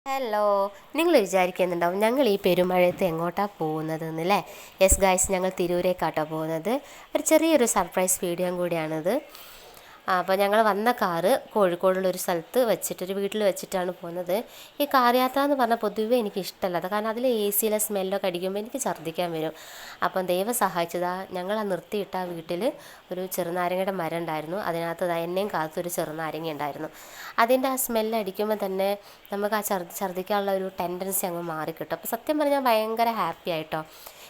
Hello, നിങ്ങൾ വിചാരിക്കുന്നുണ്ടാവും ഞങ്ങൾ ഈ പെരുമഴയത്ത് എങ്ങോട്ടാണ് പോകുന്നതെന്നല്ലേ? യെസ് ഗായ്സ്, ഞങ്ങൾ തിരൂരേക്കാട്ടോ പോകുന്നത്. ഒരു ചെറിയൊരു സർപ്രൈസ് വീഡിയോയും കൂടിയാണിത്. അപ്പോൾ ഞങ്ങൾ വന്ന കാറ് കോഴിക്കോടുള്ളൊരു സ്ഥലത്ത് വെച്ചിട്ടൊരു വീട്ടിൽ വെച്ചിട്ടാണ് പോകുന്നത്. ഈ കാർ യാത്ര എന്ന് പറഞ്ഞാൽ പൊതുവേ എനിക്ക് ഇഷ്ടമല്ലാത്ത, കാരണം അതിൽ എ സിയിലെ സ്മെല്ലൊക്കെ അടിക്കുമ്പോൾ എനിക്ക് ഛർദ്ദിക്കാൻ വരും. അപ്പം ദൈവം സഹായിച്ചതാ, ഞങ്ങൾ ആ നിർത്തിയിട്ട ആ വീട്ടിൽ ഒരു ചെറുനാരങ്ങയുടെ മരം ഉണ്ടായിരുന്നു. അതിനകത്ത് എന്നെയും കാത്തൊരു ചെറുനാരങ്ങ ഉണ്ടായിരുന്നു. അതിൻ്റെ ആ സ്മെല്ല് അടിക്കുമ്പോൾ തന്നെ നമുക്ക് ആ ഛർദ്ദിക്കാനുള്ള ഒരു ടെൻഡൻസി അങ്ങ് മാറിക്കിട്ടും. അപ്പോൾ സത്യം പറഞ്ഞാൽ ഭയങ്കര ഹാപ്പി ആയിട്ടോ.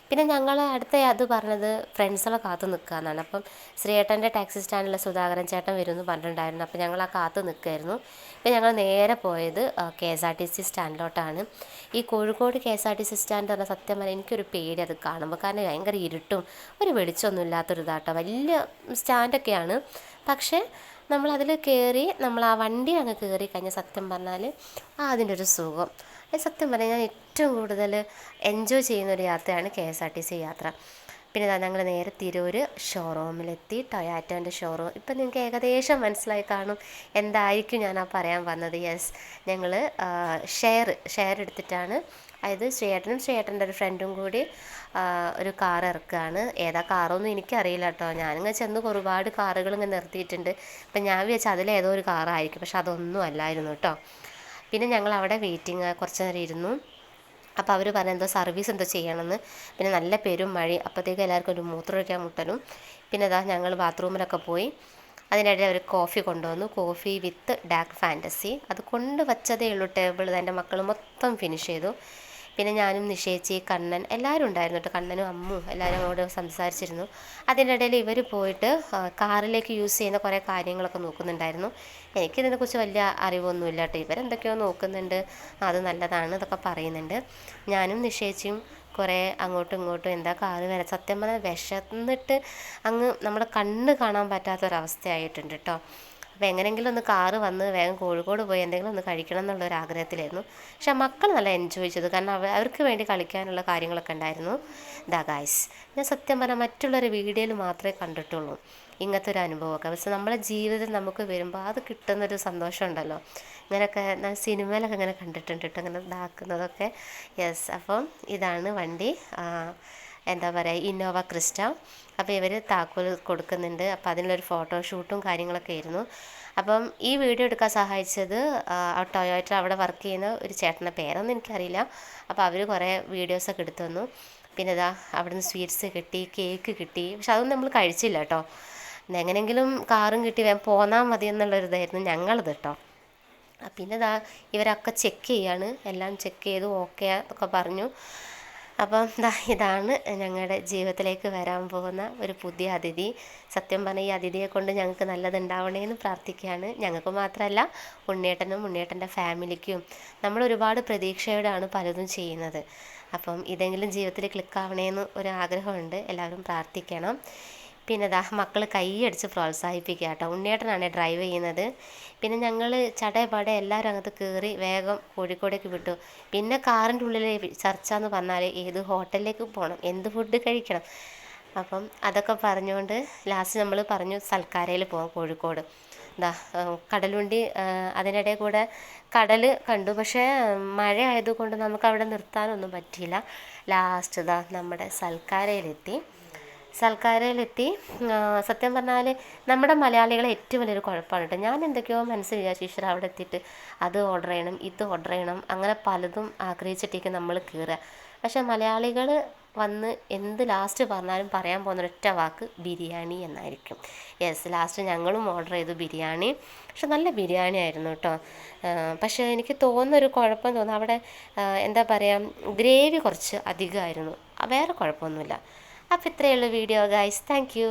പിന്നെ ഞങ്ങൾ അടുത്ത അത് പറഞ്ഞത് ഫ്രണ്ട്സുകളെ കാത്തു നിൽക്കുകയെന്നാണ്. അപ്പം ശ്രീയേട്ടൻ്റെ ടാക്സി സ്റ്റാൻഡിലെ സുധാകരൻ ചേട്ടൻ വരുമെന്ന് പറഞ്ഞിട്ടുണ്ടായിരുന്നു. അപ്പോൾ ഞങ്ങൾ ആ കാത്തു നിൽക്കുമായിരുന്നു. ഇപ്പം ഞങ്ങൾ നേരെ പോയത് KSRTC സ്റ്റാൻഡിലോട്ടാണ്. ഈ കോഴിക്കോട് KSRTC സ്റ്റാൻഡ് പറഞ്ഞാൽ സത്യം പറഞ്ഞാൽ എനിക്കൊരു പേടി അത് കാണുമ്പോൾ, കാരണം ഭയങ്കര ഇരുട്ടും ഒരു വെളിച്ചമൊന്നും ഇല്ലാത്തൊരു ഇതാട്ടോ. വലിയ സ്റ്റാൻഡൊക്കെയാണ്, പക്ഷേ നമ്മളതിൽ കയറി നമ്മൾ ആ വണ്ടി അങ്ങ് കയറി കഴിഞ്ഞാൽ സത്യം പറഞ്ഞാൽ അതിൻ്റെ ഒരു സുഖം, സത്യം പറഞ്ഞാൽ ഞാൻ ഏറ്റവും കൂടുതൽ എൻജോയ് ചെയ്യുന്നൊരു യാത്രയാണ് KSRTC യാത്ര. പിന്നെ ഞങ്ങൾ നേരെ തിരൂർ ഷോറൂമിലെത്തി, ടൊയാറ്റോൻ്റെ ഷോറൂം. ഇപ്പം നിങ്ങൾക്ക് ഏകദേശം മനസ്സിലായി കാണും എന്തായിരിക്കും ഞാൻ പറയാൻ വന്നത്. യെസ്, ഞങ്ങൾ ഷെയർ എടുത്തിട്ടാണ്, അതായത് ശ്രീയേട്ടൻ്റെ ഒരു ഫ്രണ്ടും കൂടി ഒരു കാർ ഇറക്കുകയാണ്. ഏതാ കാറൊന്നും എനിക്കറിയില്ല കേട്ടോ. ഞാനിങ്ങനെ ചെന്ന് ഒരുപാട് കാറുകൾ ഇങ്ങനെ നിർത്തിയിട്ടുണ്ട്. അപ്പം ഞാൻ വിചാരിച്ചാൽ അതിലേതോ ഒരു കാറായിരിക്കും, പക്ഷെ അതൊന്നും അല്ലായിരുന്നു കേട്ടോ. പിന്നെ ഞങ്ങൾ അവിടെ വെയിറ്റിംഗ് കുറച്ച് നേരം ഇരുന്നു. അപ്പോൾ അവർ പറഞ്ഞ എന്തോ സർവീസ് എന്തോ ചെയ്യണമെന്ന്. പിന്നെ നല്ല പെരും മഴ, അപ്പോഴത്തേക്ക് എല്ലാവർക്കും ഒരു മൂത്രമൊഴിക്കാൻ മുട്ടലും. പിന്നെ അതാ ഞങ്ങൾ ബാത്റൂമിലൊക്കെ പോയി. അതിനിടയിൽ അവർ കോഫി കൊണ്ടുവന്നു, കോഫി വിത്ത് ഡാർക്ക് ഫാൻറ്റസി. അത് കൊണ്ട് വച്ചതേ ഉള്ളൂ ടേബിൾ, എൻ്റെ മക്കൾ മൊത്തം ഫിനിഷ് ചെയ്തു. പിന്നെ ഞാനും നിഷേച്ചി, കണ്ണൻ എല്ലാവരും ഉണ്ടായിരുന്നു കേട്ടോ. കണ്ണനും അമ്മും എല്ലാവരും അങ്ങോട്ട് സംസാരിച്ചിരുന്നു. അതിൻ്റെ ഇടയിൽ ഇവർ പോയിട്ട് കാറിലേക്ക് യൂസ് ചെയ്യുന്ന കുറേ കാര്യങ്ങളൊക്കെ നോക്കുന്നുണ്ടായിരുന്നു. എനിക്കിതിനെക്കുറിച്ച് വലിയ അറിവൊന്നുമില്ല കേട്ടോ. ഇവരെന്തൊക്കെയോ നോക്കുന്നുണ്ട്, അത് നല്ലതാണ് ഇതൊക്കെ പറയുന്നുണ്ട്. ഞാനും നിഷേച്ചിയും കുറേ അങ്ങോട്ടും ഇങ്ങോട്ടും എന്താ കാറ് വരെ സത്യം പറഞ്ഞാൽ വിശന്നിട്ട് അങ്ങ് നമ്മുടെ കണ്ണ് കാണാൻ പറ്റാത്തൊരവസ്ഥയായിട്ടുണ്ട് കേട്ടോ. അപ്പോൾ എങ്ങനെയെങ്കിലും ഒന്ന് കാറ് വന്ന് വേഗം കോഴിക്കോട് പോയി എന്തെങ്കിലും ഒന്ന് കഴിക്കണം എന്നുള്ളൊരു ആഗ്രഹത്തിലായിരുന്നു. പക്ഷെ മക്കൾ നല്ല എൻജോയ് ചെയ്തു, കാരണം അവർക്ക് വേണ്ടി കളിക്കാനുള്ള കാര്യങ്ങളൊക്കെ ഉണ്ടായിരുന്നു. ദാ ഗായ്സ്, ഞാൻ സത്യം പറഞ്ഞാൽ മറ്റുള്ളൊരു വീഡിയോയിൽ മാത്രമേ കണ്ടിട്ടുള്ളൂ ഇങ്ങനത്തെ ഒരു അനുഭവമൊക്കെ. പക്ഷെ നമ്മളെ ജീവിതത്തിൽ നമുക്ക് വരുമ്പോൾ അത് കിട്ടുന്നൊരു സന്തോഷം ഉണ്ടല്ലോ. ഇങ്ങനെയൊക്കെ സിനിമയിലൊക്കെ ഇങ്ങനെ കണ്ടിട്ടുണ്ട് കേട്ടോ, ഇങ്ങനെ ഇതാക്കുന്നതൊക്കെ. യെസ്, അപ്പം ഇതാണ് വണ്ടി, എന്താ പറയുക, ഇന്നോവ ക്രിസ്റ്റ. അപ്പോൾ ഇവർ താക്കോൽ കൊടുക്കുന്നുണ്ട്. അപ്പോൾ അതിനുള്ളൊരു ഫോട്ടോഷൂട്ടും കാര്യങ്ങളൊക്കെ ആയിരുന്നു. അപ്പം ഈ വീഡിയോ എടുക്കാൻ സഹായിച്ചത് ആ ടൊയോറ്റ അവിടെ വർക്ക് ചെയ്യുന്ന ഒരു ചേട്ടൻ്റെ പേരൊന്നും എനിക്കറിയില്ല. അപ്പോൾ അവർ കുറേ വീഡിയോസൊക്കെ എടുത്തു തന്നു. പിന്നെ ഇതാ അവിടുന്ന് സ്വീറ്റ്സ് കിട്ടി, കേക്ക് കിട്ടി. പക്ഷെ അതൊന്നും നമ്മൾ കഴിച്ചില്ല കേട്ടോ. എങ്ങനെയെങ്കിലും കാറും കിട്ടി വേഗം പോന്നാൽ മതി എന്നുള്ളൊരിതായിരുന്നു ഞങ്ങളത് കേട്ടോ. പിന്നെ ഇതാ ഇവരൊക്കെ ചെക്ക് ചെയ്യാണ്, എല്ലാം ചെക്ക് ചെയ്തു ഓക്കെ എന്നൊക്കെ പറഞ്ഞു. അപ്പം ഇതാണ് ഞങ്ങളുടെ ജീവിതത്തിലേക്ക് വരാൻ പോകുന്ന ഒരു പുതിയ അതിഥി. സത്യം പറഞ്ഞാൽ ഈ അതിഥിയെ കൊണ്ട് ഞങ്ങൾക്ക് നല്ലതുണ്ടാവണേ എന്ന് പ്രാർത്ഥിക്കുകയാണ്. ഞങ്ങൾക്ക് മാത്രമല്ല, ഉണ്ണിയേട്ടൻ്റെ ഫാമിലിക്കും. നമ്മൾ ഒരുപാട് പ്രതീക്ഷയോടെയാണ് പലതും ചെയ്യുന്നത്. അപ്പം ഇതെങ്കിലും ജീവിതത്തിൽ ക്ലിക്കാവണേന്ന് ഒരു ആഗ്രഹമുണ്ട്, എല്ലാവരും പ്രാർത്ഥിക്കണം. പിന്നെ മക്കൾ കൈയടിച്ച് പ്രോത്സാഹിപ്പിക്കുക കേട്ടോ. ഉണ്ണിയേട്ടനാണ് ഡ്രൈവ് ചെയ്യുന്നത്. പിന്നെ ഞങ്ങൾ ചടയപാടെ എല്ലാവരും അങ്ങോട്ട് കയറി വേഗം കോഴിക്കോടേക്ക് വിട്ടു. പിന്നെ കാറിൻ്റെ ഉള്ളിലെ ചർച്ച എന്ന് പറഞ്ഞാൽ ഏത് ഹോട്ടലിലേക്ക് പോകണം, എന്ത് ഫുഡ് കഴിക്കണം. അപ്പം അതൊക്കെ പറഞ്ഞുകൊണ്ട് ലാസ്റ്റ് നമ്മൾ പറഞ്ഞു സൽക്കാരയിൽ പോകാം കോഴിക്കോട്. കടലുണ്ടി, അതിനിടയിൽ കൂടെ കടൽ കണ്ടു. പക്ഷേ മഴ ആയതുകൊണ്ട് നമുക്ക് അവിടെ നിർത്താനൊന്നും പറ്റിയില്ല. ലാസ്റ്റ് നമ്മുടെ സൽക്കാരയിലെത്തി. സത്യം പറഞ്ഞാൽ നമ്മുടെ മലയാളികളെ ഏറ്റവും വലിയൊരു കുഴപ്പമാണ് കേട്ടോ. ഞാൻ എന്തൊക്കെയോ മനസ്സിൽ വിചാരിച്ചു, ഈശ്വര അവിടെ എത്തിയിട്ട് അത് ഓർഡർ ചെയ്യണം, ഇത് ഓർഡർ ചെയ്യണം, അങ്ങനെ പലതും ആഗ്രഹിച്ചിട്ടേക്ക് നമ്മൾ കയറുക. പക്ഷേ മലയാളികൾ വന്ന് എന്ത് ലാസ്റ്റ് പറഞ്ഞാലും പറയാൻ പോകുന്ന ഒരൊറ്റ വാക്ക് ബിരിയാണി എന്നായിരിക്കും. യെസ്, ലാസ്റ്റ് ഞങ്ങളും ഓർഡർ ചെയ്തു ബിരിയാണി. പക്ഷെ നല്ല ബിരിയാണി ആയിരുന്നു കേട്ടോ. പക്ഷേ എനിക്ക് തോന്നുന്നൊരു കുഴപ്പം തോന്നുന്നു, അവിടെ എന്താ പറയുക, ഗ്രേവി കുറച്ച് അധികമായിരുന്നു. വേറെ കുഴപ്പമൊന്നുമില്ല. അപ്പോൾ ഇത്രയേ ഉള്ളൂ വീഡിയോ ഗൈസ്. Thank you.